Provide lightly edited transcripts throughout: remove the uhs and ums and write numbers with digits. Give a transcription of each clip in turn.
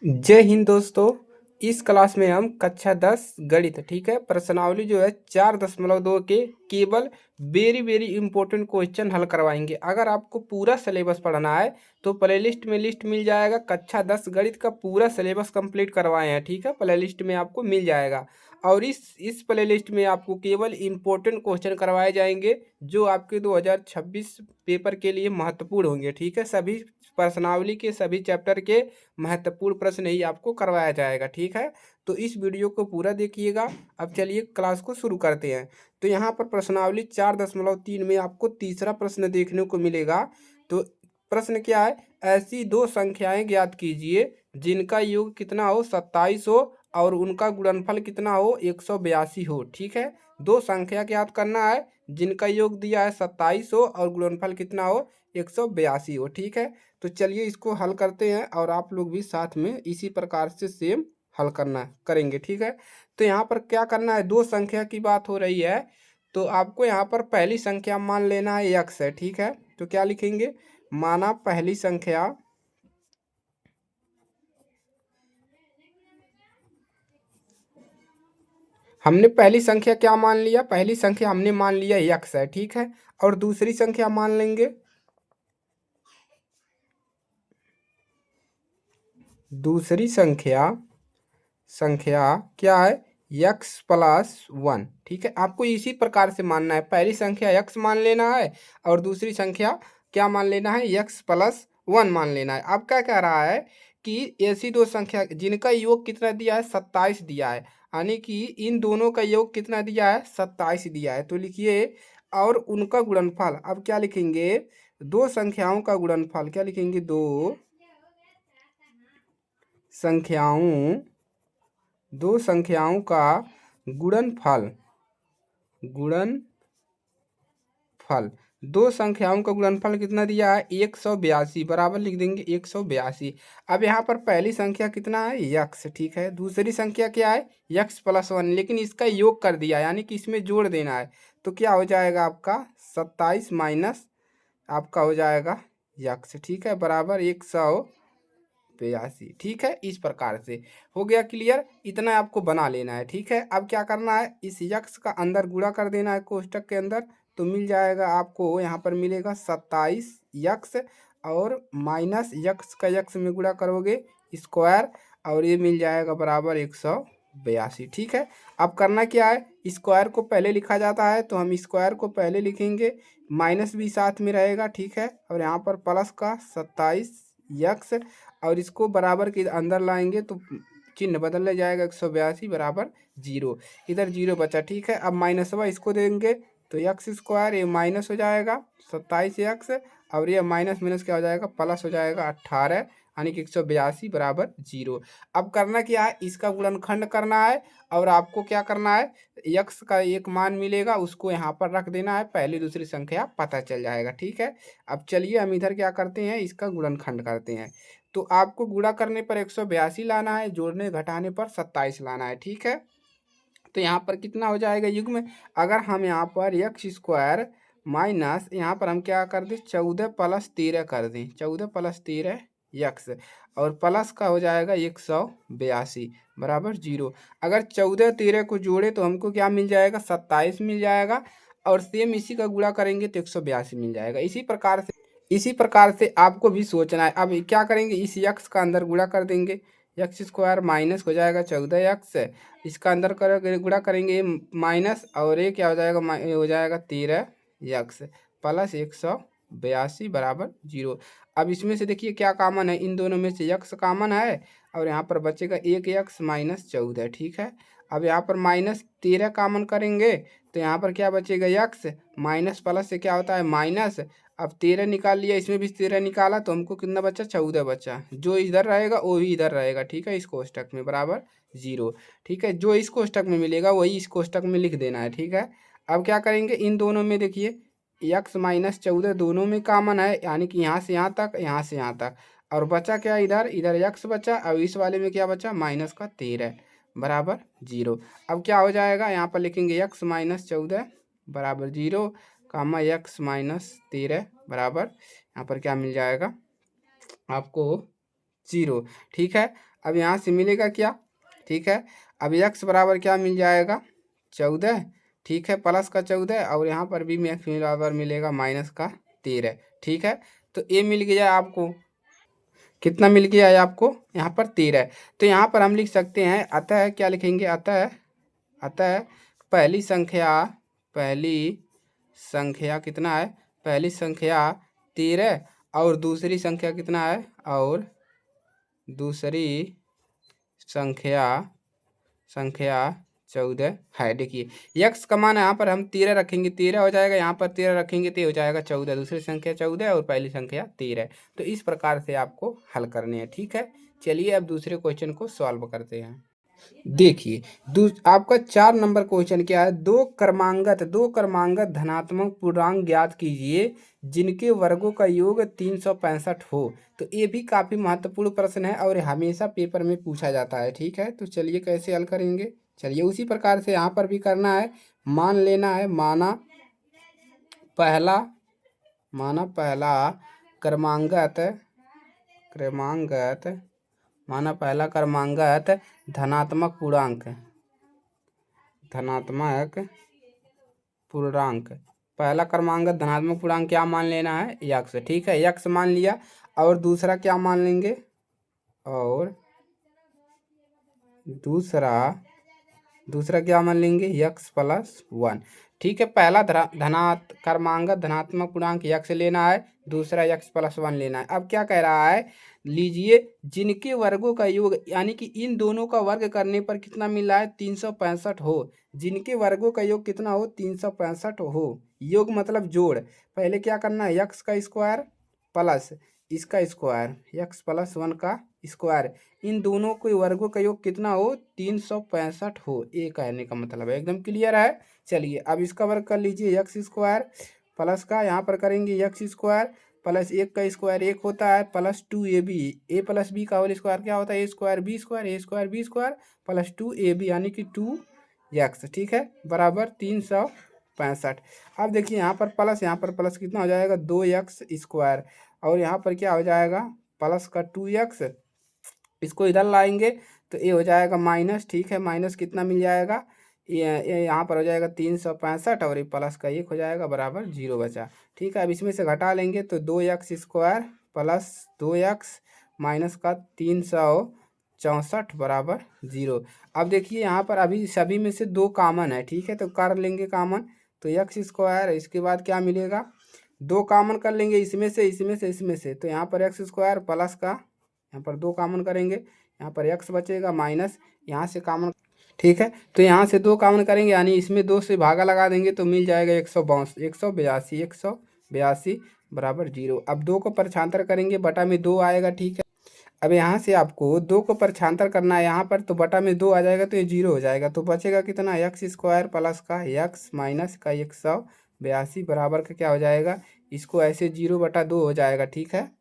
जय हिंद दोस्तों। इस क्लास में हम कक्षा 10 गणित ठीक है प्रश्नावली जो है 4.2 के केवल वेरी वेरी इंपॉर्टेंट क्वेश्चन हल करवाएंगे। अगर आपको पूरा सिलेबस पढ़ना है तो प्लेलिस्ट में लिस्ट मिल जाएगा। कक्षा 10 गणित का पूरा सिलेबस कंप्लीट करवाए हैं ठीक है, प्लेलिस्ट में आपको मिल जाएगा। और इस प्लेलिस्ट में आपको केवल इंपॉर्टेंट क्वेश्चन करवाए जाएंगे जो आपके 2026 पेपर के लिए महत्वपूर्ण होंगे ठीक है। सभी प्रश्नावली के सभी चैप्टर के महत्वपूर्ण प्रश्न ही आपको करवाया जाएगा ठीक है। तो इस वीडियो को पूरा देखिएगा। अब चलिए क्लास को शुरू करते हैं। तो यहाँ पर प्रश्नावली 4.3 में आपको तीसरा प्रश्न देखने को मिलेगा। तो प्रश्न क्या है, ऐसी दो संख्याएं ज्ञात कीजिए जिनका योग कितना हो 27 हो और उनका गुणनफल कितना हो 182 हो ठीक है। दो संख्या ज्ञात करना है जिनका योग दिया है 27 हो और गुणनफल कितना हो 182 हो ठीक है। तो चलिए इसको हल करते हैं और आप लोग भी साथ में इसी प्रकार से सेम हल करना करेंगे ठीक है। तो यहाँ पर क्या करना है, दो संख्या की बात हो रही है तो आपको यहाँ पर पहली संख्या मान लेना है x है ठीक है। तो क्या लिखेंगे, माना पहली संख्या हमने पहली संख्या क्या मान लिया, पहली संख्या हमने मान लिया x है ठीक है। और दूसरी संख्या मान लेंगे, दूसरी संख्या संख्या क्या है x+1 ठीक है। आपको इसी प्रकार से मानना है, पहली संख्या x मान लेना है और दूसरी संख्या क्या मान लेना है x+1 मान लेना है। अब क्या कह रहा है कि ऐसी दो संख्या जिनका योग कितना दिया है 27 दिया है, यानी कि इन दोनों का योग कितना दिया है 27 दिया है। तो लिखिए और उनका गुणनफल, अब क्या लिखेंगे, दो संख्याओं का गुणनफल क्या लिखेंगे, दो संख्याओं दो संख्याओं का गुणनफल गुणनफल दो संख्याओं का गुणनफल कितना दिया है 182 बराबर लिख देंगे 182। अब यहाँ पर पहली संख्या कितना है यक्स ठीक है, दूसरी संख्या क्या है x+1, लेकिन इसका योग कर दिया यानी कि इसमें जोड़ देना है। तो क्या हो जाएगा आपका 27 माइनस आपका हो जाएगा यक्स ठीक है बराबर 182 ठीक है। इस प्रकार से हो गया क्लियर, इतना आपको बना लेना है ठीक है। अब क्या करना है, इस यक्स का अंदर गुणा कर देना है कोष्टक के अंदर। तो मिल जाएगा आपको, यहाँ पर मिलेगा 27 यक्स और माइनस यक्स का यक्स में गुणा करोगे स्क्वायर और ये मिल जाएगा बराबर 182 ठीक है। अब करना क्या है, स्क्वायर को पहले लिखा जाता है तो हम स्क्वायर को पहले लिखेंगे, माइनस भी साथ में रहेगा ठीक है। और यहाँ पर प्लस का 27 यक्स और इसको बराबर के अंदर लाएंगे तो चिन्ह बदल जाएगा 182 बराबर 0, इधर 0 बचा ठीक है। अब माइनसवा इसको देंगे तो x² ये माइनस हो जाएगा 27x और ये माइनस माइनस क्या हो जाएगा प्लस हो जाएगा 18 यानी कि 182 बराबर 0। अब करना क्या है, इसका गुणनखंड करना है और आपको क्या करना है, x का एक मान मिलेगा उसको यहाँ पर रख देना है, पहली दूसरी संख्या पता चल जाएगा ठीक है। अब चलिए हम इधर क्या करते हैं, इसका गुणनखंड करते हैं। तो आपको गुणा करने पर 182 लाना है, जोड़ने घटाने पर 27 लाना है ठीक है। तो यहाँ पर कितना हो जाएगा युग्म, अगर हम यहाँ पर x² माइनस यहाँ पर हम क्या कर दें 14+13 कर दें, 14+13 यक्स और प्लस का हो जाएगा 182 बराबर 0। अगर 14 13 को जोड़े तो हमको क्या मिल जाएगा 27 मिल जाएगा और सेम इसी का गुणा करेंगे तो 182 मिल जाएगा। इसी प्रकार से आपको भी सोचना है। अब क्या करेंगे, इस यक्स का अंदर गुणा कर देंगे, x² माइनस हो जाएगा 14x, इसका अंदर कर गुणा करेंगे माइनस और ये क्या हो जाएगा ये हो जाएगा 13x प्लस 182 बराबर 0। अब इसमें से देखिए क्या कॉमन है, इन दोनों में से x कॉमन है और यहाँ पर बचेगा 1x माइनस 14 ठीक है। अब यहाँ पर -13 कॉमन करेंगे तो यहाँ पर क्या बचेगा x माइनस प्लस से क्या होता है माइनस। अब 13 निकाल लिया, इसमें भी 13 निकाला तो हमको कितना बचा 14 बचा, जो इधर रहेगा वो भी इधर रहेगा ठीक है इस कोष्टक में बराबर 0 ठीक है। जो इस कोष्टक में मिलेगा वही इस कोष्टक में लिख देना है ठीक है। अब क्या करेंगे, इन दोनों में देखिए x माइनस 14 दोनों में कॉमन है यानी कि यहाँ से यहाँ तक यहाँ से यहाँ तक, और बचा क्या इधर इधर x बचा और इस वाले में क्या बचा माइनस का 13 बराबर 0। अब क्या हो जाएगा, यहाँ पर लिखेंगे x माइनस 14 बराबर 0 कामा x माइनस 13 बराबर यहाँ पर क्या मिल जाएगा आपको 0। ठीक है, अब यहाँ से मिलेगा क्या, ठीक है, अब x बराबर क्या मिल जाएगा 14। ठीक है, प्लस का 14 और यहाँ पर भी x बराबर मिलेगा माइनस का 13। ठीक है, तो ये मिल गया आपको, कितना मिल गया है आपको यहाँ पर 13। तो यहाँ पर हम लिख सकते हैं, अतः क्या लिखेंगे, अतः अतः पहली संख्या कितना है, पहली संख्या 13 और दूसरी संख्या कितना है, और दूसरी संख्या संख्या 14 है। देखिए यक्स का मान यहाँ पर हम 13 रखेंगे, 13 हो जाएगा, यहाँ पर 13 रखेंगे तो हो जाएगा 14। दूसरी संख्या 14 और पहली संख्या 13। तो इस प्रकार से आपको हल करने हैं। ठीक है, चलिए अब दूसरे क्वेश्चन को सॉल्व करते हैं। देखिए आपका 4 नंबर क्वेश्चन क्या है, दो क्रमांगत धनात्मक पूर्णांक ज्ञात कीजिए जिनके वर्गों का योग 365 हो। तो ये भी काफी महत्वपूर्ण प्रश्न है और हमेशा पेपर में पूछा जाता है। ठीक है, तो चलिए कैसे हल करेंगे, चलिए उसी प्रकार से यहाँ पर भी करना है। मान लेना है, माना पहला क्रमांगत माना पहला क्रमांगत धनात्मक पूर्णांक पहला क्रमांगत धनात्मक पूर्णांक क्या मान लेना है, यक्स। ठीक है, यक्स मान लिया, और दूसरा क्या मान लेंगे, और दूसरा क्या मान लेंगे, यक्स प्लस 1। ठीक है, पहला क्रमांगत धनात्मक पूर्णांक यक्स लेना है, दूसरा यक्स प्लस 1 लेना है। अब क्या कह रहा है, लीजिए जिनके वर्गों का योग, यानी कि इन दोनों का वर्ग करने पर कितना मिल रहा है, 365 हो। जिनके वर्गों का योग कितना हो, 365 हो। योग मतलब जोड़। पहले क्या करना है, यक्स का स्क्वायर प्लस इसका स्क्वायर, यक्स प्लस 1 का स्क्वायर, इन दोनों के वर्गों का योग कितना हो, 365 हो। ये कहने का मतलब है, एकदम क्लियर है। चलिए अब इसका वर्ग कर लीजिए, यक्स स्क्वायर प्लस का यहाँ पर करेंगे यक्स स्क्वायर प्लस 1 का स्क्वायर 1 होता है, प्लस 2ab, ए प्लस बी का होल स्क्वायर क्या होता है, ए स्क्वायर प्लस 2ab यानी कि 2x। ठीक है, बराबर 365। अब देखिए यहाँ पर प्लस कितना हो जाएगा, 2x स्क्वायर, और यहाँ पर क्या हो जाएगा, प्लस का 2x, इसको इधर लाएंगे तो ये हो जाएगा माइनस। ठीक है, माइनस कितना मिल जाएगा, ये यहाँ पर हो जाएगा 365 और ये प्लस का 1 हो जाएगा, बराबर 0 बचा। ठीक है, अब इसमें से घटा लेंगे तो 2x square plus 2x minus का 364 बराबर 0। अब देखिए यहाँ पर अभी सभी में से 2 कॉमन है। ठीक है, तो कर लेंगे कॉमन, तो एक्स स्क्वायर, इसके बाद क्या मिलेगा, 2 कॉमन कर लेंगे इसमें से, तो यहाँ पर एक्स स्क्वायर प्लस का, यहाँ पर 2 कॉमन करेंगे, यहाँ पर x बचेगा माइनस, यहाँ से कॉमन। ठीक है, तो यहाँ से 2 कॉमन करेंगे, यानी इसमें 2 से भागा लगा देंगे तो मिल जाएगा 182 बराबर 0। अब 2 को परछांतर करेंगे, बटा में 2 आएगा। ठीक है, अब यहाँ से आपको 2 को परछांतर करना है यहाँ पर, तो बटा में 2 आ जाएगा तो ये 0 हो जाएगा, तो बचेगा कितना, एक्स स्क्वायर प्लस का x माइनस का 182 बराबर का क्या हो जाएगा, इसको ऐसे 0/2 हो जाएगा। ठीक है,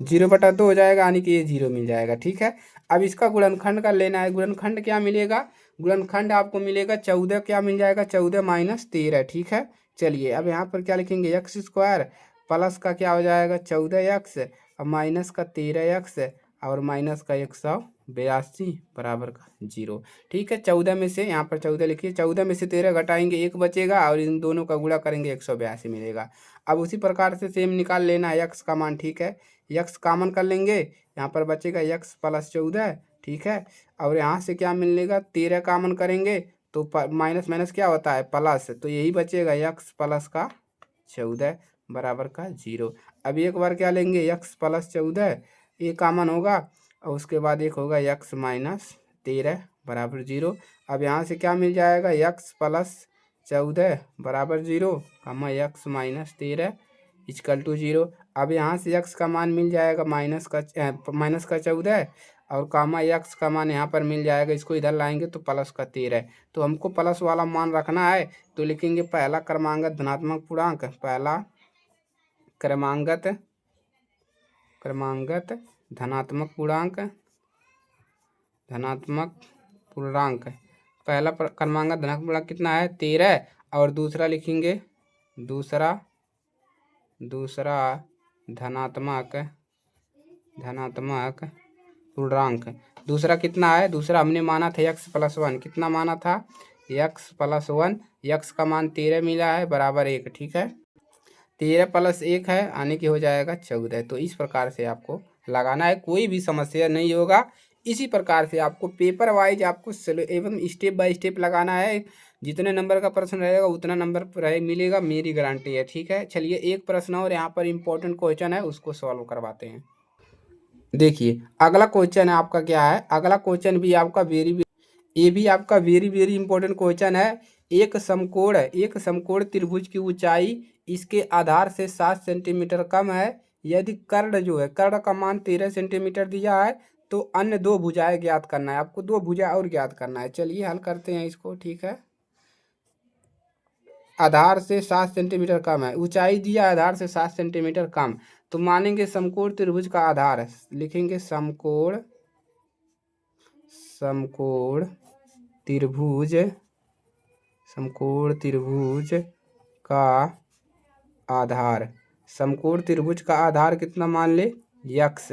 0/2 हो जाएगा, यानी कि ये 0 मिल जाएगा। ठीक है, अब इसका गुणनखंड का लेना है, गुणनखंड क्या मिलेगा, गुणनखंड आपको मिलेगा 14, क्या मिल जाएगा, 14 माइनस 13। ठीक है, चलिए अब यहाँ पर क्या लिखेंगे, एक्स स्क्वायर प्लस का क्या हो जाएगा 14x और माइनस का 13x और माइनस का 182 बराबर का 0। ठीक है, 14 में से यहाँ पर 14 लिखिए, 14 में से 13 घटाएंगे 1 बचेगा और इन दोनों का गुणा करेंगे 182 मिलेगा। अब उसी प्रकार से सेम निकाल लेना है x का मान। ठीक है, x कॉमन कर लेंगे, यहाँ पर बचेगा x प्लस 14। ठीक है, और यहाँ से क्या मिलेगा, 13 कॉमन करेंगे तो माइनस माइनस क्या होता है, प्लस, तो यही बचेगा x प्लस का 14 बराबर का 0। अब एक बार क्या लेंगे, x प्लस 14, ये कॉमन होगा और उसके बाद एक होगा x माइनस 13 बराबर 0। अब यहाँ से क्या मिल जाएगा, x प्लस 14 बराबर 0 कमा x माइनस 13 इक्वल टू 0। अब यहाँ से x का मान मिल जाएगा माइनस का 14 और कामा x का मान यहाँ पर मिल जाएगा, इसको इधर लाएंगे तो प्लस का 13। तो हमको प्लस वाला मान रखना है, तो लिखेंगे पहला क्रमांगत धनात्मक पूर्णांक, पहला क्रमांगत धनात्मक पूर्णांक पहला क्रमांगत धनात्मक पूर्णांक कितना है, 13, और दूसरा लिखेंगे दूसरा धनात्मक धनात्मक पूर्णांक। दूसरा कितना है, दूसरा हमने माना था x+1, कितना माना था x+1, x का मान 13 मिला है बराबर 1, ठीक है। 13 + 1 है यानी कि हो जाएगा 14। तो इस प्रकार से आपको लगाना है, कोई भी समस्या नहीं होगा। इसी प्रकार से आपको पेपर वाइज आपको एवं स्टेप बाय स्टेप लगाना है। जितने नंबर का प्रश्न रहेगा उतना नंबर मिलेगा, मेरी गारंटी है, ठीक है। चलिए एक प्रश्न और यहाँ पर इम्पोर्टेंट क्वेश्चन है, उसको सॉल्व करवाते हैं। देखिए अगला क्वेश्चन है आपका, क्या है अगला क्वेश्चन भी आपका ये भी आपका वेरी वेरी इंपॉर्टेंट क्वेश्चन है। एक समकोण त्रिभुज की ऊंचाई इसके आधार से 7 सेंटीमीटर कम है। यदि कर्ण जो है, कर्ण का मान 13 सेंटीमीटर दिया है, तो अन्य दो भुजाएं ज्ञात करना है आपको, दो भुजा और ज्ञात करना है। चलिए हल करते हैं इसको, ठीक है। आधार से 7 सेंटीमीटर कम है, ऊंचाई दिया आधार से 7 सेंटीमीटर कम, तो मानेंगे समकोण त्रिभुज का आधार है, लिखेंगे समकोण त्रिभुज समकोण त्रिभुज का आधार, समकोण त्रिभुज का आधार कितना मान ले, x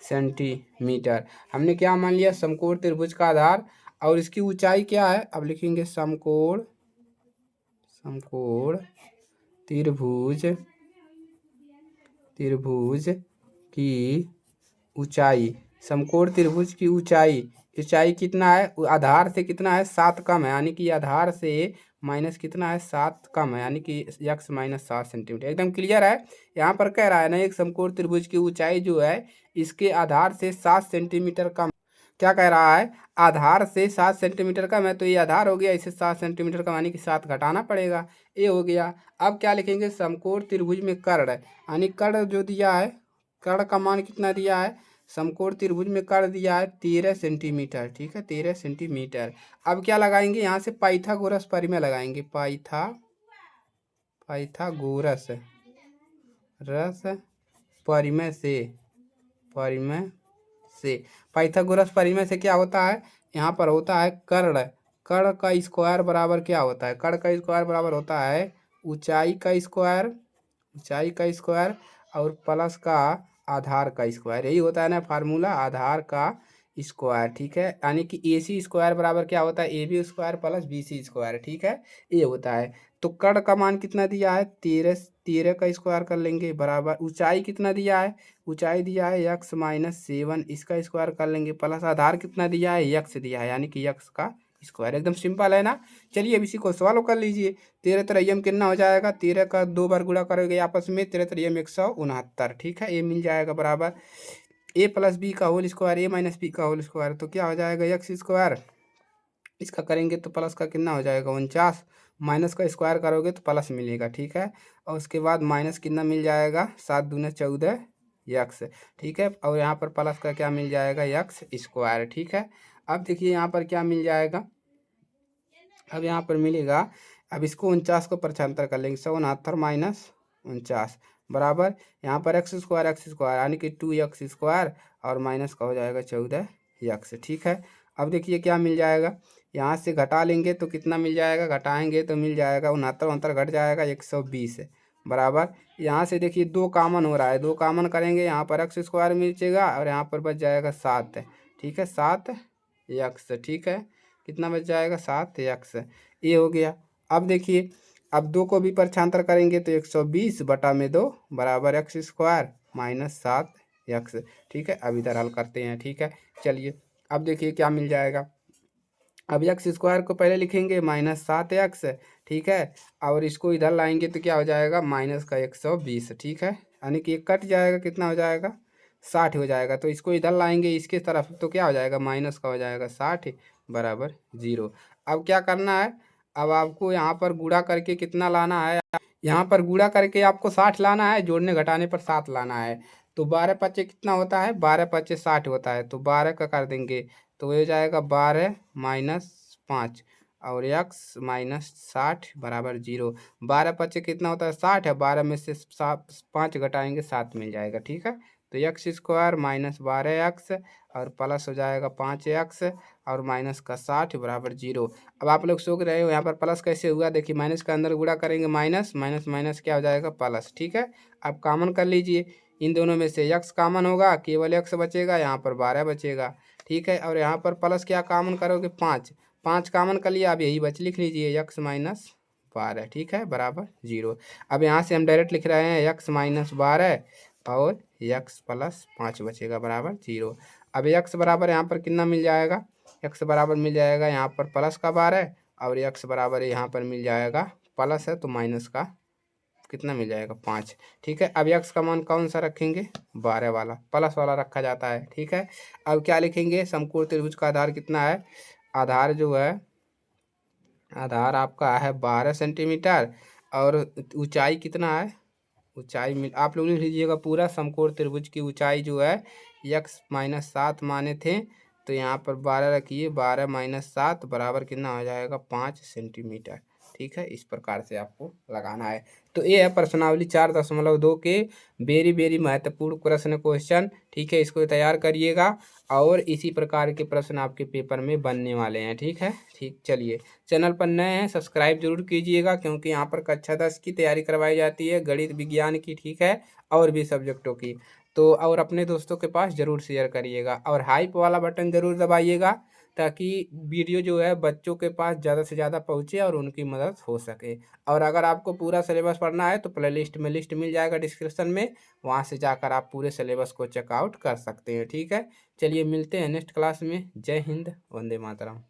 सेंटीमीटर। हमने क्या मान लिया, समकोण त्रिभुज का आधार, और इसकी ऊंचाई क्या है, अब लिखेंगे समकोण त्रिभुज की ऊंचाई, समकोण त्रिभुज की ऊंचाई कितना है, आधार से कितना है 7 कम है, यानी कि आधार से माइनस कितना है 7 कम है, यानी कि x-7 सेंटीमीटर। एकदम क्लियर है। यहाँ पर कह रहा है ना, एक समकोण त्रिभुज की ऊंचाई जो है इसके आधार से 7 सेंटीमीटर कम। क्या कह रहा है, आधार से 7 सेंटीमीटर कम है, तो ये आधार हो गया, इसे 7 सेंटीमीटर कम यानी कि 7 घटाना पड़ेगा, ये हो गया। अब क्या लिखेंगे, समकोण त्रिभुज में कर्ण, यानी कर्ण जो दिया है, कर्ण का मान कितना दिया है, समकोण त्रिभुज में कर्ण दिया है 13 सेंटीमीटर, ठीक है 13 सेंटीमीटर। अब क्या लगाएंगे, यहाँ से पाइथागोरस परिमेय लगाएंगे, पाइथागोरस परिमेय से क्या होता है, यहाँ पर होता है कर्ण का स्क्वायर बराबर क्या होता है, कर्ण का स्क्वायर बराबर होता है ऊंचाई का स्क्वायर और प्लस का आधार का स्क्वायर, यही होता है ना फार्मूला, आधार का स्क्वायर, ठीक है। यानी कि AC स्क्वायर बराबर क्या होता है, AB square plus BC square, ठीक है, ये होता है। तो कर्ण का मान कितना दिया है 13 का स्क्वायर कर लेंगे बराबर, ऊंचाई कितना दिया है, ऊंचाई दिया है x-7, इसका स्क्वायर कर लेंगे, प्लस आधार कितना दिया है, x दिया है, यानी कि x का स्क्वायर। एकदम सिंपल है ना। चलिए अब इसी को सॉल्व कर लीजिए। 13 3 कितना हो जाएगा, 13 का 2 बार गुणा करोगे आपस में, 13 3 169, ठीक है, ये मिल जाएगा बराबर a + b का होल स्क्वायर, a - b का होल स्क्वायर, तो क्या हो जाएगा x स्क्वायर, इसका करेंगे तो प्लस का कितना हो जाएगा 49, माइनस का स्क्वायर करोगे तो प्लस मिलेगा, ठीक है। और उसके बाद माइनस कितना मिल जाएगा, 7 दूने 14 x, ठीक है। और यहाँ पर प्लस का क्या मिल जाएगा, x स्क्वायर, ठीक है। अब देखिए यहाँ पर क्या मिल जाएगा, अब यहाँ पर मिलेगा, अब इसको 49 को प्रक्षांतर कर लेंगे, 69 माइनस 49 बराबर, यहाँ पर x स्क्वायर यानी कि 2x स्क्वायर, और माइनस का हो जाएगा 14x, ठीक है। अब देखिए क्या मिल जाएगा, यहाँ से घटा लेंगे तो कितना मिल जाएगा, घटाएंगे तो मिल जाएगा 69 घट जाएगा 120 बराबर। यहाँ से देखिए 2 कॉमन हो रहा है, 2 कॉमन करेंगे, यहाँ पर x स्क्वायर मिलेगा और यहाँ पर बच जाएगा 7, ठीक है 7x, ठीक है, कितना बच जाएगा 7x, ये हो गया। अब देखिए, अब 2 को भी प्रक्षांतर करेंगे तो 120/2 बराबर x स्क्वायर माइनस 7x, ठीक है। अब इधर हल करते हैं, ठीक है। चलिए अब देखिए क्या मिल जाएगा, अब x स्क्वायर को पहले लिखेंगे -7x, ठीक है, और इसको इधर लाएंगे तो क्या हो जाएगा माइनस का 120, ठीक है, यानी कि एक कट जाएगा, कितना हो जाएगा 60 हो जाएगा। तो इसको इधर लाएंगे इसके तरफ तो क्या हो जाएगा, माइनस का हो जाएगा 60 बराबर 0। अब क्या करना है, अब आपको यहाँ पर गुणा करके कितना लाना है, यहाँ पर गुणा करके आपको 60 लाना है, जोड़ने घटाने पर 7 लाना है। तो 12 पच्चे कितना होता है, 12 पच्चे 60 होता है, तो 12 का कर देंगे तो ये जाएगा 12 - 5 और x - 60 बराबर 0। 12 पच्चे कितना होता है 60 है, 12 में से 5 घटाएंगे 7 मिल जाएगा, ठीक है। तो x स्क्वायर -12x और प्लस हो जाएगा 5x और माइनस का 60 बराबर 0। अब आप लोग सोच रहे हो यहाँ पर प्लस कैसे हुआ, देखिए माइनस का अंदर गुणा करेंगे माइनस, माइनस माइनस क्या हो जाएगा प्लस, ठीक है। अब कॉमन कर लीजिए, इन दोनों में से x कॉमन होगा, केवल x बचेगा, यहाँ पर 12 बचेगा। ठीक है, और यहाँ पर प्लस क्या कॉमन करोगे, 5, 5 कॉमन कर लिया, अब यही बच, लिख लीजिए x माइनस 12। ठीक है, बराबर 0। अब यहाँ से हम डायरेक्ट लिख रहे हैं x माइनस 12 और x प्लस 5 बचेगा, बराबर 0। अब x बराबर यहाँ पर कितना मिल जाएगा, x बराबर मिल जाएगा यहाँ पर प्लस का 12 और x बराबर यहाँ पर मिल जाएगा, प्लस है तो माइनस का कितना मिल जाएगा, 5। ठीक है, अब x का मान कौन सा रखेंगे, 12 वाला, प्लस वाला रखा जाता है। ठीक है, अब क्या लिखेंगे, समकोण त्रिभुज का आधार कितना है, आधार जो है, आधार आपका है 12 सेंटीमीटर और ऊंचाई कितना है, ऊंचाई में आप लोग लिख लीजिएगा पूरा, समकोण त्रिभुज की ऊंचाई जो है x माइनस 7 माने थे, तो यहाँ पर 12 रखिए, 12 माइनस 7 बराबर कितना हो जाएगा, 5 सेंटीमीटर। ठीक है, इस प्रकार से आपको लगाना है। तो ये है प्रश्नावली 4.2 के वेरी वेरी महत्वपूर्ण प्रश्न क्वेश्चन। ठीक है, इसको तैयार करिएगा और इसी प्रकार के प्रश्न आपके पेपर में बनने वाले हैं। ठीक है, ठीक, चलिए, चैनल पर नए हैं सब्सक्राइब जरूर कीजिएगा, क्योंकि यहाँ पर कक्षा 10 की तैयारी करवाई जाती है, गणित विज्ञान की, ठीक है, और भी सब्जेक्टों की। तो और अपने दोस्तों के पास ज़रूर शेयर करिएगा और हाइप वाला बटन ज़रूर दबाइएगा, ताकि वीडियो जो है बच्चों के पास ज़्यादा से ज़्यादा पहुँचे और उनकी मदद हो सके। और अगर आपको पूरा सिलेबस पढ़ना है तो प्लेलिस्ट में लिस्ट मिल जाएगा डिस्क्रिप्शन में, वहाँ से जाकर आप पूरे सिलेबस को चेकआउट कर सकते हैं। ठीक है, चलिए मिलते हैं नेक्स्ट क्लास में। जय हिंद, वंदे मातरम।